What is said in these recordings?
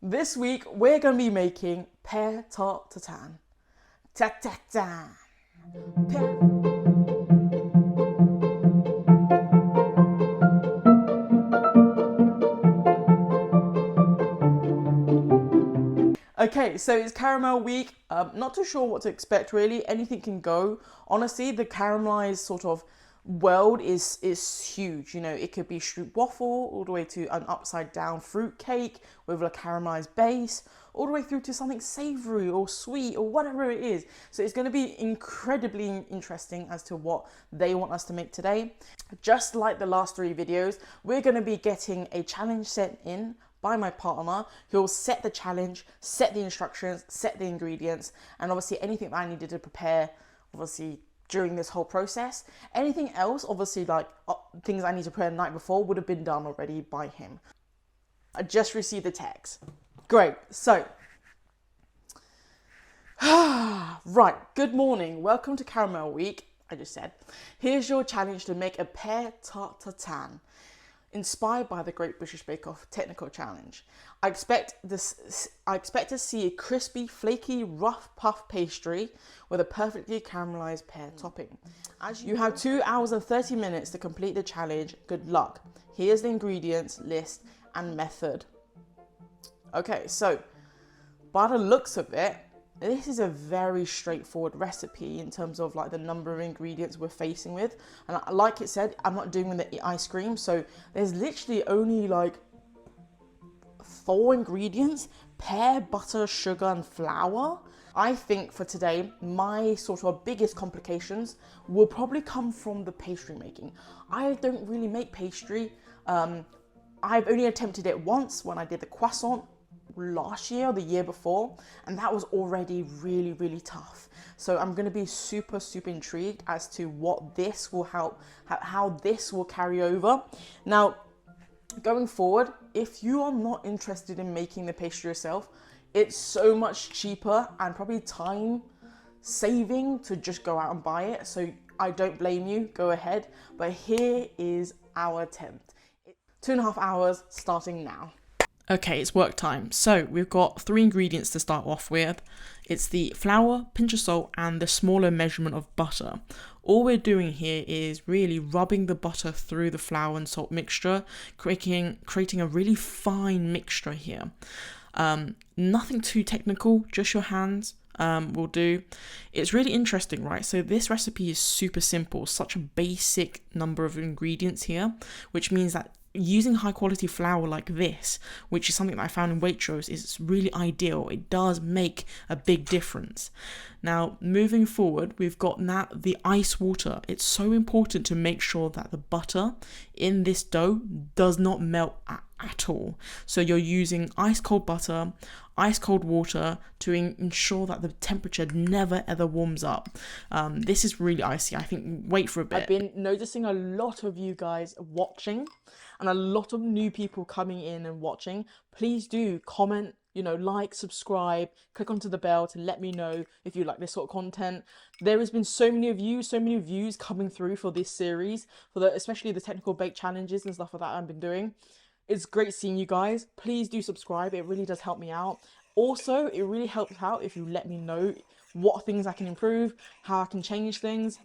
This week we're going to be making Pear Tarte Tatin. Ta-ta-ta. Okay, so it's caramel week. Not too sure what to expect really. Anything can go. Honestly, the caramelized sort of world is huge. You know, it could be fruit waffle all the way to an upside down fruit cake with a caramelized base, all the way through to something savory or sweet or whatever it is. So it's going to be incredibly interesting as to what they want us to make today. Just like the last 3 videos, we're going to be getting a challenge sent in by my partner, who will set the challenge, set the instructions, set the ingredients, and obviously anything that I needed to prepare, obviously during this whole process. Anything else, obviously like things I need to prepare the night before, would have been done already by him. I just received the text. Great, so, right, good morning, welcome to Caramel Week, I just said. Here's your challenge to make a Pear Tarte Tatin, inspired by the Great British Bake Off technical challenge. I expect to see a crispy, flaky, rough puff pastry with a perfectly caramelized pear topping. As you have 2 hours and 30 minutes to complete the challenge. Good luck. Here's the ingredients list and method. Okay, so by the looks of it, this is a very straightforward recipe in terms of like the number of ingredients we're facing with. And like it said, I'm not doing the ice cream. So there's literally only like 4 ingredients: pear, butter, sugar, and flour. I think for today, my sort of biggest complications will probably come from the pastry making. I don't really make pastry. I've only attempted it once when I did the croissant last year or the year before, and that was already really tough. So I'm going to be super intrigued as to what this will help, how this will carry over. Now going forward, if you are not interested in making the pastry yourself, it's so much cheaper and probably time saving to just go out and buy it. So I don't blame you, go ahead. But here is our attempt. 2.5 hours starting now. Okay, it's work time. So we've got 3 ingredients to start off with. It's the flour, pinch of salt, and the smaller measurement of butter. All we're doing here is really rubbing the butter through the flour and salt mixture, creating a really fine mixture here. Nothing too technical, just your hands will do. It's really interesting, right? So this recipe is super simple, such a basic number of ingredients here, which means that using high quality flour like this, which is something that I found in Waitrose, is really ideal. It does make a big difference. Now, moving forward, we've got now the ice water. It's so important to make sure that the butter in this dough does not melt at all. So you're using ice cold butter, ice cold water to ensure that the temperature never ever warms up. This is really icy. I think wait for a bit. I've been noticing a lot of you guys watching and a lot of new people coming in and watching. Please do comment, you know, like, subscribe, click onto the bell to let me know if you like this sort of content. There has been so many views coming through for this series, for especially the technical bake challenges and stuff like that I've been doing. It's great seeing you guys. Please do subscribe. It really does help me out. Also, it really helps out if you let me know what things I can improve, how I can change things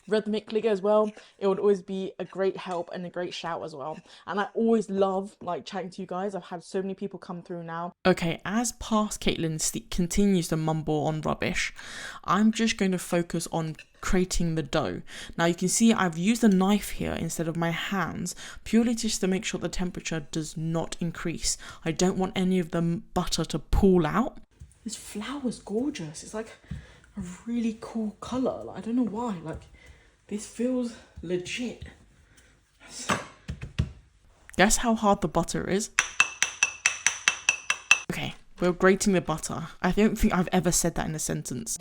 rhythmically as well. It would always be a great help and a great shout as well. And I always love like chatting to you guys. I've had so many people come through now. Okay, as past Caitlin continues to mumble on rubbish, I'm just going to focus on creating the dough. Now you can see I've used a knife here instead of my hands, purely just to make sure the temperature does not increase. I don't want any of the butter to pool out. This flour's gorgeous. It's like a really cool colour. Like, I don't know why. Like, this feels legit. Guess how hard the butter is? Okay, we're grating the butter. I don't think I've ever said that in a sentence.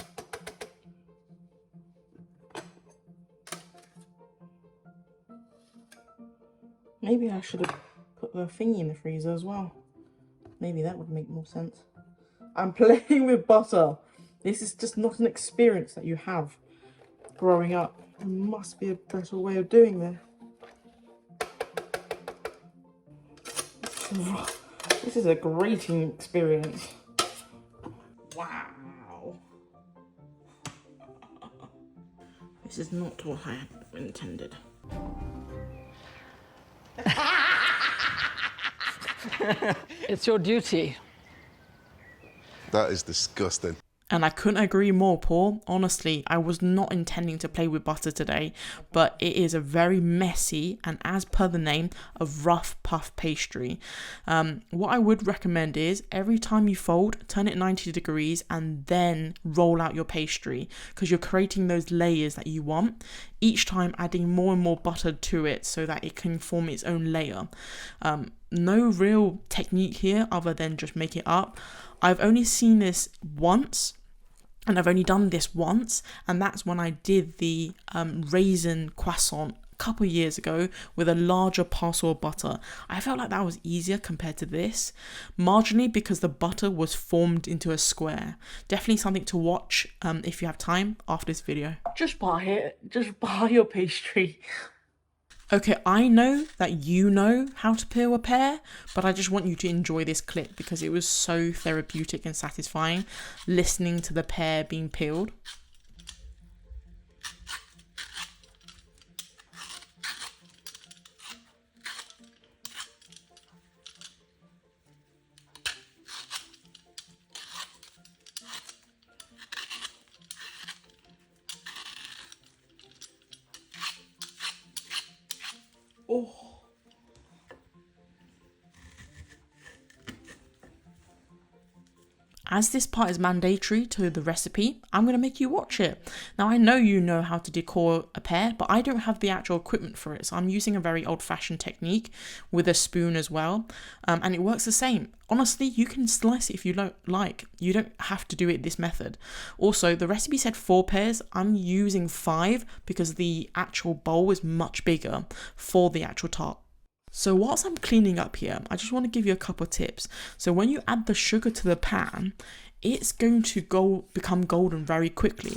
Maybe I should have put the thingy in the freezer as well. Maybe that would make more sense. I'm playing with butter. This is just not an experience that you have growing up. There must be a better way of doing this. This is a grating experience. Wow. This is not what I had intended. It's your duty. That is disgusting. And I couldn't agree more, Paul. Honestly, I was not intending to play with butter today, but it is a very messy and, as per the name, a rough puff pastry. What I would recommend is every time you fold, turn it 90 degrees and then roll out your pastry, because you're creating those layers that you want, each time adding more and more butter to it so that it can form its own layer. No real technique here other than just make it up. I've only seen this once, and I've only done this once, and that's when I did the raisin croissant a couple of years ago with a larger parcel of butter. I felt like that was easier compared to this, marginally because the butter was formed into a square. Definitely something to watch if you have time after this video. Just buy it. Just buy your pastry. Okay, I know that you know how to peel a pear, but I just want you to enjoy this clip because it was so therapeutic and satisfying listening to the pear being peeled. Oh. As this part is mandatory to the recipe, I'm going to make you watch it. Now, I know you know how to decor a pear, but I don't have the actual equipment for it, so I'm using a very old-fashioned technique with a spoon as well, and it works the same. Honestly, you can slice it if you don't like. You don't have to do it this method. Also, the recipe said 4 pears. I'm using 5 because the actual bowl is much bigger for the actual tart. So whilst I'm cleaning up here, I just want to give you a couple of tips. So when you add the sugar to the pan, it's going to become golden very quickly.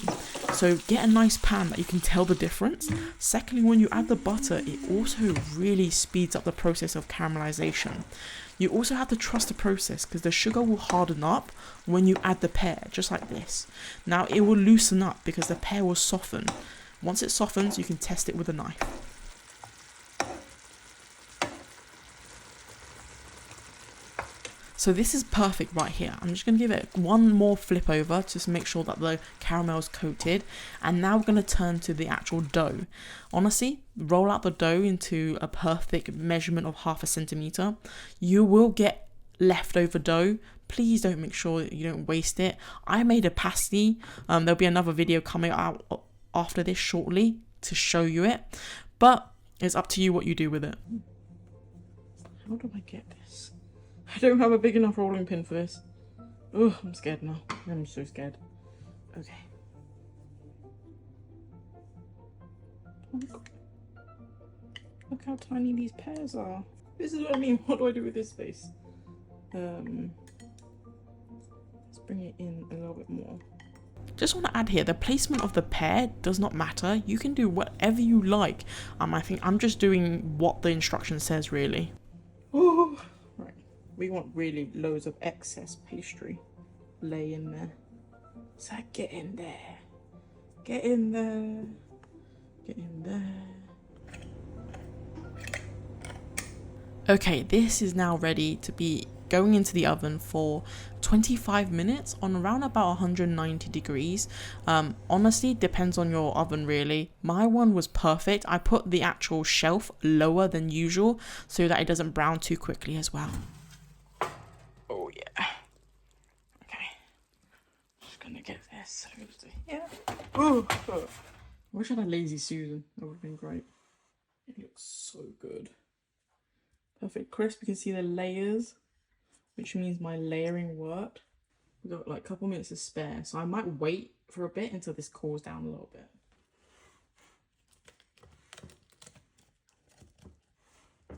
So get a nice pan that you can tell the difference. Secondly, when you add the butter, it also really speeds up the process of caramelization. You also have to trust the process because the sugar will harden up when you add the pear, just like this. Now it will loosen up because the pear will soften. Once it softens, you can test it with a knife. So this is perfect right here. I'm just going to give it one more flip over just to make sure that the caramel is coated. And now we're going to turn to the actual dough. Honestly, roll out the dough into a perfect measurement of 1/2 centimeter. You will get leftover dough. Please don't make sure that you don't waste it. I made a pasty. There'll be another video coming out after this shortly to show you it. But it's up to you what you do with it. How do I get this? I don't have a big enough rolling pin for this. Oh, I'm scared now. I'm so scared. Okay. Oh my God. Look how tiny these pears are. This is what I mean. What do I do with this space? Let's bring it in a little bit more. Just want to add here, the placement of the pear does not matter. You can do whatever you like. I think I'm just doing what the instruction says, really. Oh, right. We want really loads of excess pastry. Lay in there. So get in there. Get in there. Get in there. Okay, this is now ready to be going into the oven for 25 minutes on around about 190 degrees. Honestly, depends on your oven really. My one was perfect. I put the actual shelf lower than usual so that it doesn't brown too quickly as well. Oh yeah. Okay. Just gonna get this over to here. Oh, I wish I had a lazy Susan. That would have been great. It looks so good. Perfect crisp. You can see the layers, which means my layering worked. We've got like a couple minutes to spare, so I might wait for a bit until this cools down a little bit.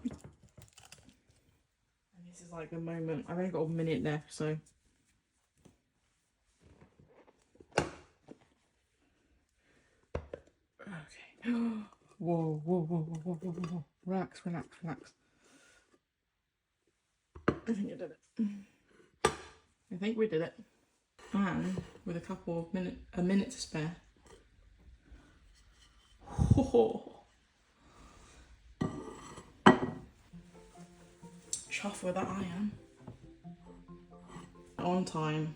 And this is like the moment. I've only got a minute left, so. Okay. Whoa, whoa, whoa, whoa, whoa, whoa, whoa. Relax, relax, relax. I think I did it. I think we did it. And with a minute to spare. Chuff with that I am. On time.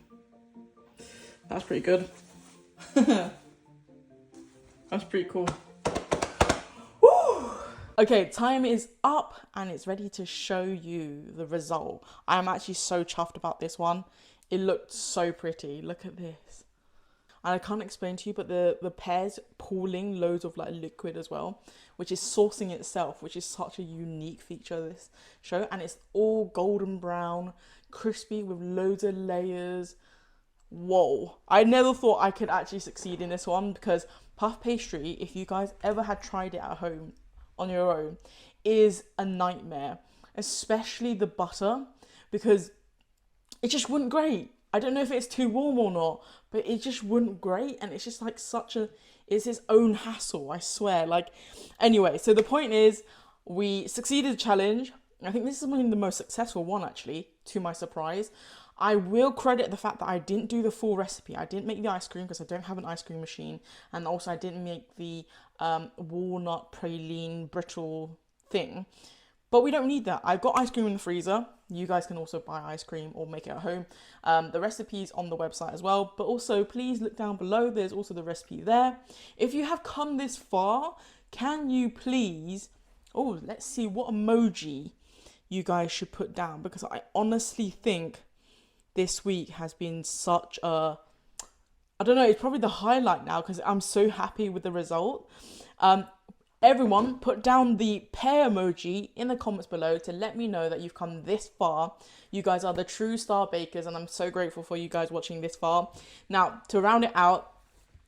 That's pretty good. That's pretty cool. Woo! Okay, time is up and it's ready to show you the result. I am actually so chuffed about this one. It looked so pretty. Look at this. And I can't explain to you, but the pears pooling loads of like liquid as well, which is saucing itself, which is such a unique feature of this show. And it's all golden brown, crispy with loads of layers. Whoa. I never thought I could actually succeed in this one, because puff pastry, if you guys ever had tried it at home on your own, is a nightmare, especially the butter, because it just wasn't great. I don't know if it's too warm or not, but it just wasn't great. And it's just like it's its own hassle, I swear. Like, anyway, so the point is we succeeded the challenge. I think this is one of the most successful one, actually, to my surprise. I will credit the fact that I didn't do the full recipe. I didn't make the ice cream because I don't have an ice cream machine. And also I didn't make the walnut praline brittle thing. But we don't need that. I've got ice cream in the freezer. You guys can also buy ice cream or make it at home. The recipe's on the website as well. But also, please look down below. There's also the recipe there. If you have come this far, can you please... Oh, let's see what emoji you guys should put down. Because I honestly think this week has been such a... I don't know, it's probably the highlight now because I'm so happy with the result. Everyone, put down the pear emoji in the comments below to let me know that you've come this far. You guys are the true star bakers, and I'm so grateful for you guys watching this far. Now, to round it out,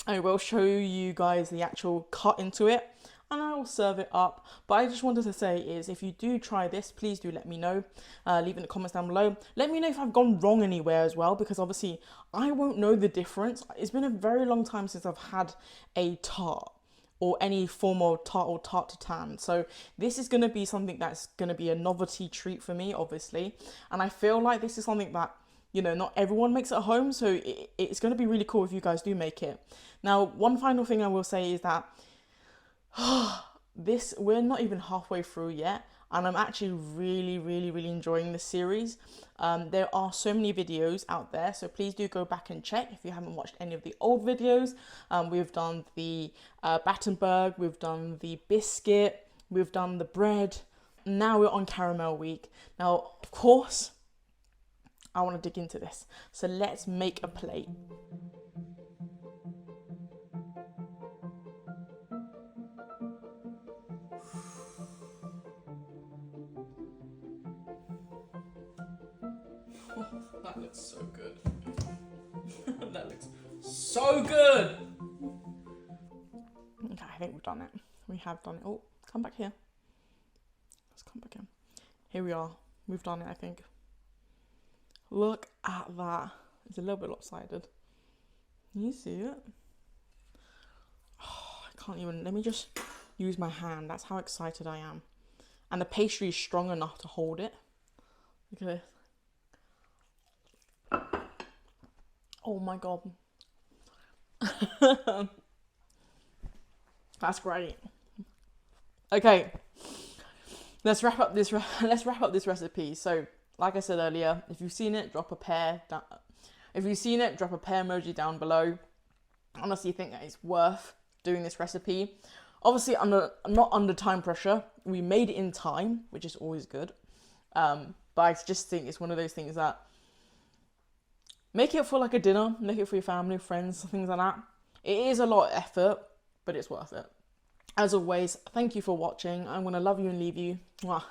I will show you guys the actual cut into it, and I will serve it up. But I just wanted to say is, if you do try this, please do let me know. Leave in the comments down below. Let me know if I've gone wrong anywhere as well, because obviously I won't know the difference. It's been a very long time since I've had a tart, or any form of tart or tarte tatin. So this is going to be something that's going to be a novelty treat for me, obviously. And I feel like this is something that, you know, not everyone makes at home. So it's going to be really cool if you guys do make it. Now, one final thing I will say is that we're not even halfway through yet. And I'm actually really enjoying this series. There are so many videos out there, so please do go back and check if you haven't watched any of the old videos. We've done the Battenberg, we've done the biscuit, we've done the bread. Now we're on caramel week. Now, of course, I want to dig into this. So let's make a plate. That looks so good. That looks so good. Okay, I think we've done it. We have done it. Oh, come back here. Let's come back in. Here we are. We've done it, I think. Look at that. It's a little bit lopsided. Can you see it? Oh, I can't even. Let me just use my hand. That's how excited I am. And the pastry is strong enough to hold it. Look at this. Oh my god. That's great. Okay. Let's wrap up this recipe. So, like I said earlier, if you've seen it, drop a pear down. If you've seen it, drop a pear emoji down below. I honestly think that it's worth doing this recipe. Obviously, I'm not under time pressure. We made it in time, which is always good. But I just think it's one of those things that make it for like a dinner, make it for your family, friends, things like that. It is a lot of effort, but it's worth it. As always, thank you for watching. I'm going to love you and leave you. Mwah.